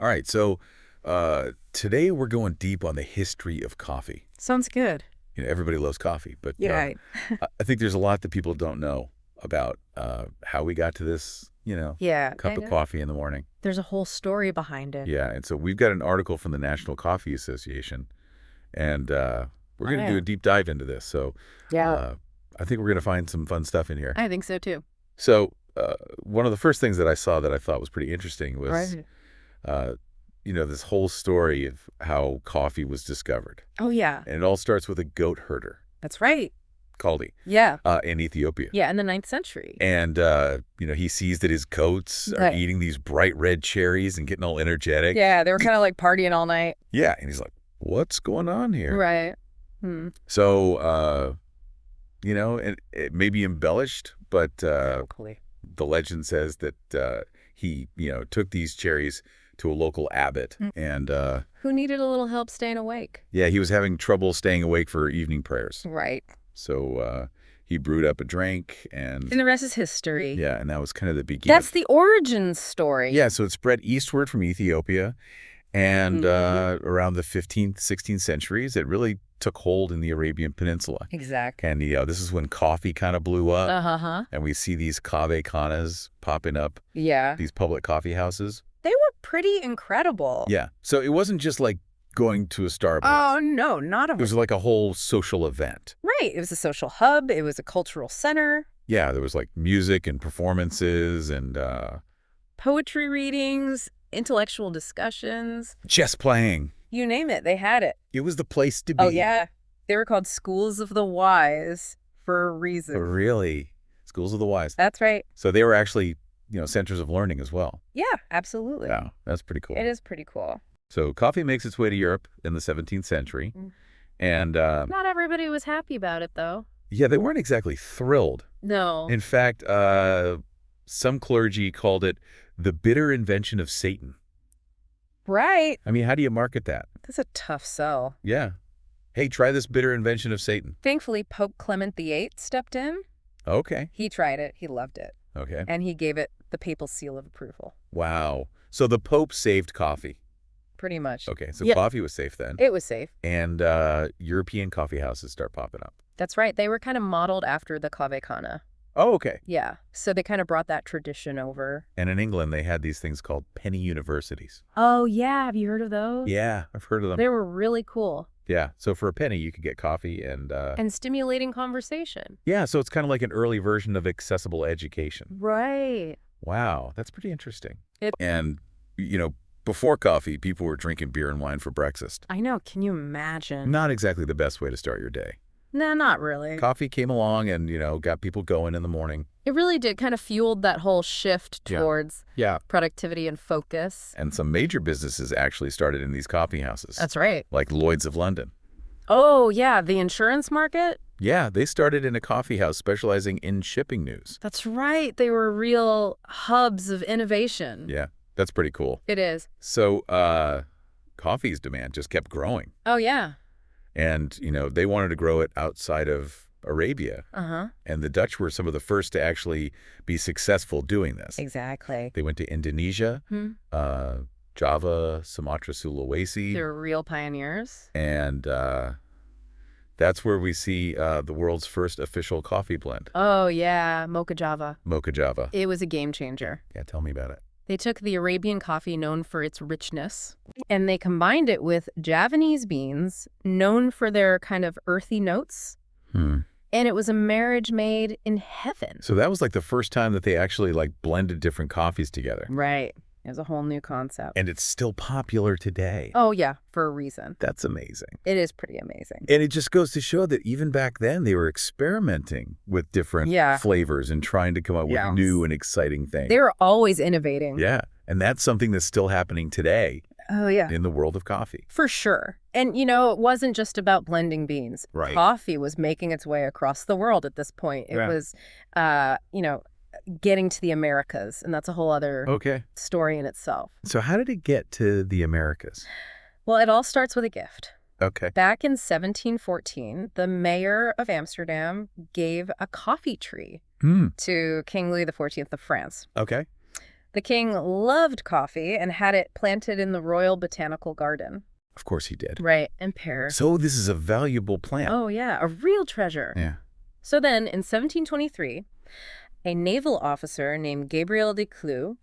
All right, so today we're going deep on the history of coffee. Sounds good. Everybody loves coffee, but Yeah. I think there's a lot that people don't know about how we got to this, Yeah, cup of coffee in the morning. there's a whole story behind it. Yeah, and so we've got an article from the National Coffee Association, and we're going to do a deep dive into this. So Yeah. I think we're going to find some fun stuff in here. I think so too. So one of the first things that I saw that I thought was pretty interesting was Right. this whole story of how coffee was discovered. Oh, yeah. And it all starts with a goat herder, That's right. Kaldi, Yeah. in Ethiopia. Yeah, in the 9th century. And, he sees that his goats are Right. eating these bright red cherries and getting all energetic. Yeah, they were kind of like partying all night. Yeah, and he's like, what's going on here? Right. So, and it may be embellished, but Totally. the legend says that he, took these cherries to a local abbot. And, Who needed a little help staying awake? yeah, he was having trouble staying awake for evening prayers. Right. So he brewed up a drink, And the rest is history. yeah, and that was kind of the beginning. That's the origin story. Yeah, so it spread eastward from Ethiopia, and around the 15th, 16th centuries, it really took hold in the Arabian Peninsula. Exactly. And this is when coffee kind of blew up, Uh-huh. and we see these khanehs popping up, Yeah. these public coffee houses. They were pretty incredible. Yeah, so it wasn't just like going to a Starbucks. Oh, no, not a... It was like a whole social event. Right. It was a social hub. It was a cultural center. Yeah, there was like music and performances and Poetry readings, intellectual discussions. chess playing. You name it, they had it. It was the place to be. Oh, yeah. They were called Schools of the Wise for a reason. Really? Schools of the Wise. That's right. So they were actually, centers of learning as well. Yeah, absolutely. Yeah, that's pretty cool. It is pretty cool. So coffee makes its way to Europe in the 17th century. And Not everybody was happy about it, though. yeah, they weren't exactly thrilled. No. In fact, some clergy called it the bitter invention of Satan. Right. I mean, how do you market that? That's a tough sell. Yeah. Hey, try this bitter invention of Satan. Thankfully, Pope Clement VIII stepped in. Okay. He tried it. He loved it. Okay. And he gave it the papal seal of approval. Wow. So the Pope saved coffee. Pretty much. Okay, so Yeah. coffee was safe then. It was safe. And European coffee houses start popping up. That's right. They were kind of modeled after the khaneh. Oh, okay. Yeah. So they kind of brought that tradition over. And in England, they had these things called penny universities. Oh, yeah. Have you heard of those? Yeah, I've heard of them. They were really cool. Yeah, so for a penny, you could get coffee and... And stimulating conversation. yeah, so it's kind of like an early version of accessible education. Right. Wow, that's pretty interesting. It- And, before coffee, people were drinking beer and wine for breakfast. I know. Can you imagine? Not exactly the best way to start your day. Nah, not really. Coffee came along and, got people going in the morning. It really did kind of fueled that whole shift Yeah. towards Yeah. productivity and focus. And some major businesses actually started in these coffee houses. That's right. Like Lloyd's of London. Oh, yeah. The insurance market? Yeah, they started in a coffee house specializing in shipping news. That's right. They were real hubs of innovation. Yeah, that's pretty cool. It is. So coffee's demand just kept growing. Oh, yeah. And, they wanted to grow it outside of Arabia. Uh-huh. And the Dutch were some of the first to actually be successful doing this. Exactly. They went to Indonesia, Java, Sumatra, Sulawesi. They were real pioneers. And that's where we see the world's first official coffee blend, Oh, yeah. Mocha Java. Mocha Java. It was a game changer. Yeah, tell me about it. They took the Arabian coffee known for its richness, and they combined it with Javanese beans known for their kind of earthy notes. And it was a marriage made in heaven. So that was like the first time that they actually blended different coffees together. Right. It was a whole new concept. And it's still popular today. Oh, yeah, for a reason. That's amazing. It is pretty amazing. And it just goes to show that even back then, they were experimenting with different flavors and trying to come up with new and exciting things. They were always innovating. Yeah. And that's something that's still happening today Oh, yeah. in the world of coffee. For sure. And, it wasn't just about blending beans. Right. Coffee was making its way across the world at this point. It was, getting to the Americas, and that's a whole other story in itself. So how did it get to the Americas? Well, it all starts with a gift. Okay. Back in 1714, the mayor of Amsterdam gave a coffee tree to King Louis XIV of France. Okay. The king loved coffee and had it planted in the Royal Botanical Garden. Of course he did. Right, in Paris. So this is a valuable plant. Oh, yeah, a real treasure. Yeah. So then, in 1723, a naval officer named Gabriel de Clou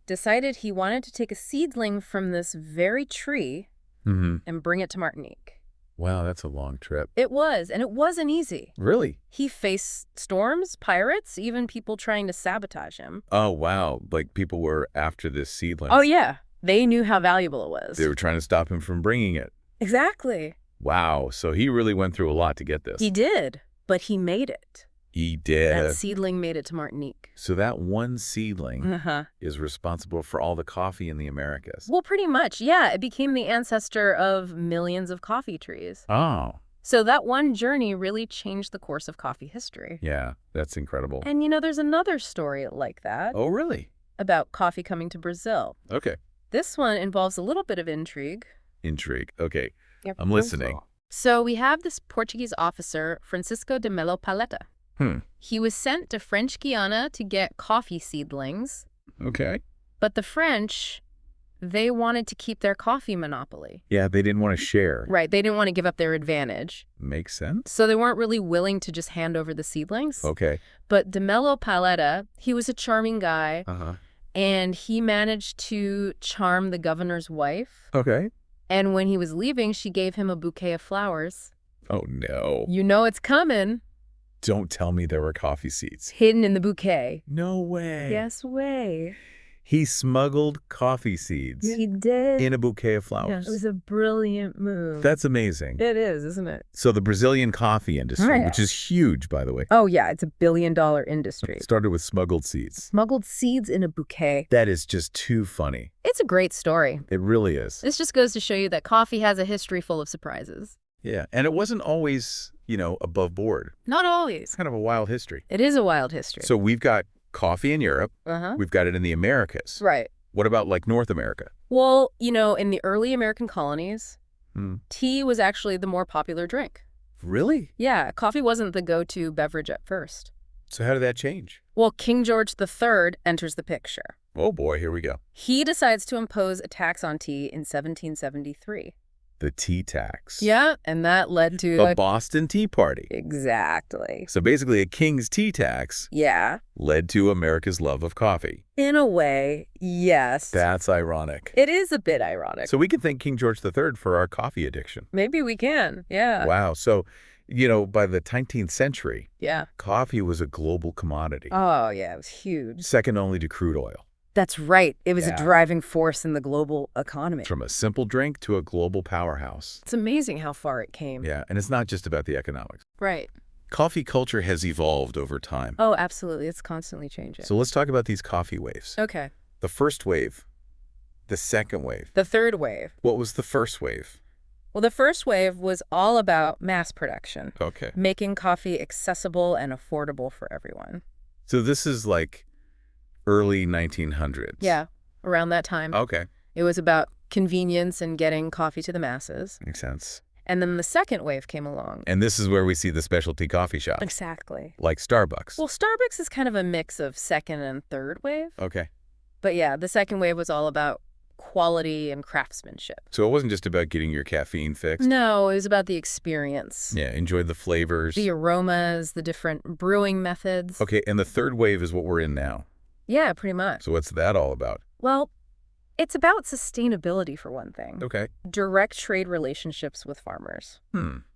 decided he wanted to take a seedling from this very tree and bring it to Martinique. Wow, that's a long trip. It was, and it wasn't easy. Really? He faced storms, pirates, even people trying to sabotage him. Oh, wow. Like people were after this seedling. Oh, yeah. They knew how valuable it was. They were trying to stop him from bringing it. Exactly. Wow. So he really went through a lot to get this. He did, but he made it. He did. That seedling made it to Martinique. So that one seedling is responsible for all the coffee in the Americas. Well, pretty much, yeah. It became the ancestor of millions of coffee trees. Oh. So that one journey really changed the course of coffee history. Yeah, that's incredible. And, there's another story like that. Oh, really? About coffee coming to Brazil. Okay. This one involves a little bit of intrigue. Intrigue. Okay. I'm listening. So we have this Portuguese officer, Francisco de Melo Paleta. He was sent to French Guiana to get coffee seedlings. Okay. But the French, they wanted to keep their coffee monopoly. Yeah, they didn't want to share. Right. They didn't want to give up their advantage. Makes sense. So they weren't really willing to just hand over the seedlings. Okay. But de Melo Paleta, he was a charming guy. And he managed to charm the governor's wife. Okay. And when he was leaving, she gave him a bouquet of flowers. Oh, no. You know it's coming. Don't tell me there were coffee seeds. Hidden in the bouquet. No way. Yes way. He smuggled coffee seeds. He did. In a bouquet of flowers. Yeah, it was a brilliant move. That's amazing. It is, isn't it? So the Brazilian coffee industry, which is huge, by the way. Oh, yeah. It's a billion-dollar industry. Started with smuggled seeds. Smuggled seeds in a bouquet. That is just too funny. It's a great story. It really is. This just goes to show you that coffee has a history full of surprises. Yeah. And it wasn't always, above board. Not always. It's kind of a wild history. It is a wild history. So we've got coffee in Europe. We've got it in the Americas. Right. What about like North America? Well, in the early American colonies, tea was actually the more popular drink. Really? Yeah, coffee wasn't the go-to beverage at first. So how did that change? Well, King George III enters the picture. Oh boy, here we go. He decides to impose a tax on tea in 1773. The tea tax. Yeah, and that led to the Boston Tea Party. Exactly. So basically a king's tea tax led to America's love of coffee. In a way, yes. That's ironic. It is a bit ironic. So we can thank King George III for our coffee addiction. Maybe we can, yeah. Wow. So, by the 19th century, coffee was a global commodity. Oh, yeah, it was huge. Second only to crude oil. That's right. It was a driving force in the global economy. From a simple drink to a global powerhouse. It's amazing how far it came. Yeah, and it's not just about the economics. Right. Coffee culture has evolved over time. Oh, absolutely. It's constantly changing. So let's talk about these coffee waves. Okay. The first wave, the second wave. The third wave. What was the first wave? Well, the first wave was all about mass production. Okay. Making coffee accessible and affordable for everyone. So this is like early 1900s. Yeah, around that time. Okay. It was about convenience and getting coffee to the masses. Makes sense. And then the second wave came along. And this is where we see the specialty coffee shops. Exactly. Like Starbucks. Well, Starbucks is kind of a mix of second and third wave. Okay. But yeah, the second wave was all about quality and craftsmanship. So it wasn't just about getting your caffeine fixed? No, it was about the experience. Yeah, enjoy the flavors. The aromas, the different brewing methods. Okay, and the third wave is what we're in now. Yeah, pretty much. So what's that all about? Well, it's about sustainability, for one thing. Okay. Direct trade relationships with farmers.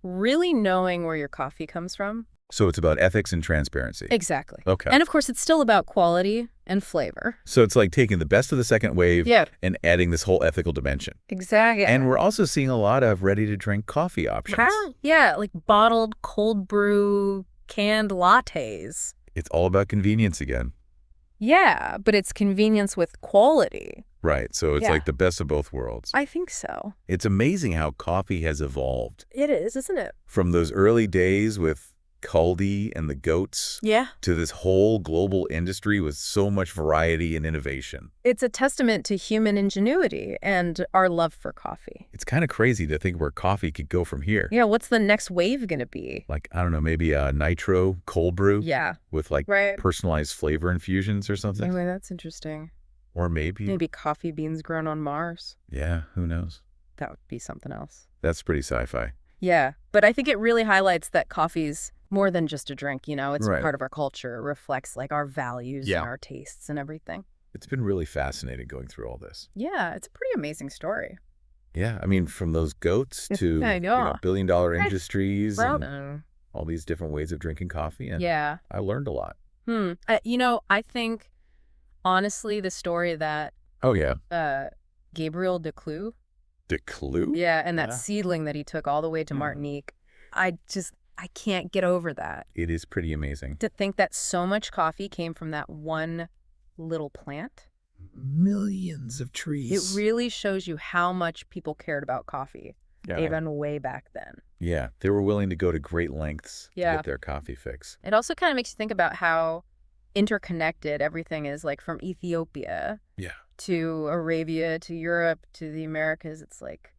Really knowing where your coffee comes from. So it's about ethics and transparency. Exactly. Okay. And of course, it's still about quality and flavor. So it's like taking the best of the second wave and adding this whole ethical dimension. Exactly. And we're also seeing a lot of ready-to-drink coffee options. Yeah, like bottled, cold brew, canned lattes. It's all about convenience again. Yeah, but it's convenience with quality. Right, so it's like the best of both worlds. I think so. It's amazing how coffee has evolved. It is, isn't it? From those early days with Kaldi and the goats to this whole global industry with so much variety and innovation. It's a testament to human ingenuity and our love for coffee. It's kind of crazy to think where coffee could go from here. Yeah, what's the next wave going to be? Like, I don't know, maybe a nitro cold brew? Yeah. With like personalized flavor infusions or something? Anyway, that's interesting. Or maybe... Maybe coffee beans grown on Mars. Yeah, who knows? That would be something else. That's pretty sci-fi. Yeah, but I think it really highlights that coffee's more than just a drink, you know? It's Right. part of our culture. It reflects, like, our values and our tastes and everything. It's been really fascinating going through all this. Yeah, it's a pretty amazing story. Yeah, I mean, from those goats to I know. billion-dollar industries Well, and all these different ways of drinking coffee. And yeah. I learned a lot. You know, I think, honestly, the story that Oh, yeah. Gabriel Declue. Declue? Yeah, and that seedling that he took all the way to Martinique. I can't get over that. It is pretty amazing. To think that so much coffee came from that one little plant. Millions of trees. It really shows you how much people cared about coffee, even way back then. Yeah, they were willing to go to great lengths to get their coffee fix. It also kind of makes you think about how interconnected everything is, like from Ethiopia to Arabia to Europe to the Americas.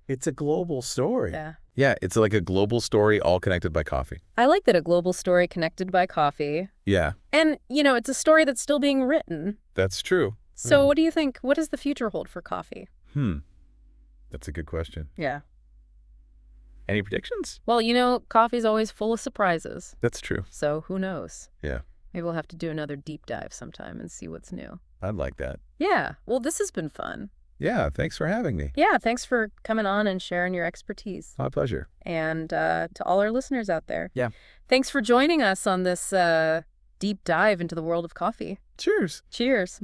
It's a global story. Yeah. Yeah, it's like a global story all connected by coffee. I like that, a global story connected by coffee. Yeah. And, you know, it's a story that's still being written. That's true. So what do you think? What does the future hold for coffee? That's a good question. Yeah. Any predictions? Well, you know, coffee's always full of surprises. That's true. So who knows? Yeah. Maybe we'll have to do another deep dive sometime and see what's new. I'd like that. Yeah. Well, this has been fun. Yeah, thanks for having me. Yeah, thanks for coming on and sharing your expertise. My pleasure. And to all our listeners out there. Yeah. Thanks for joining us on this deep dive into the world of coffee. Cheers. Cheers.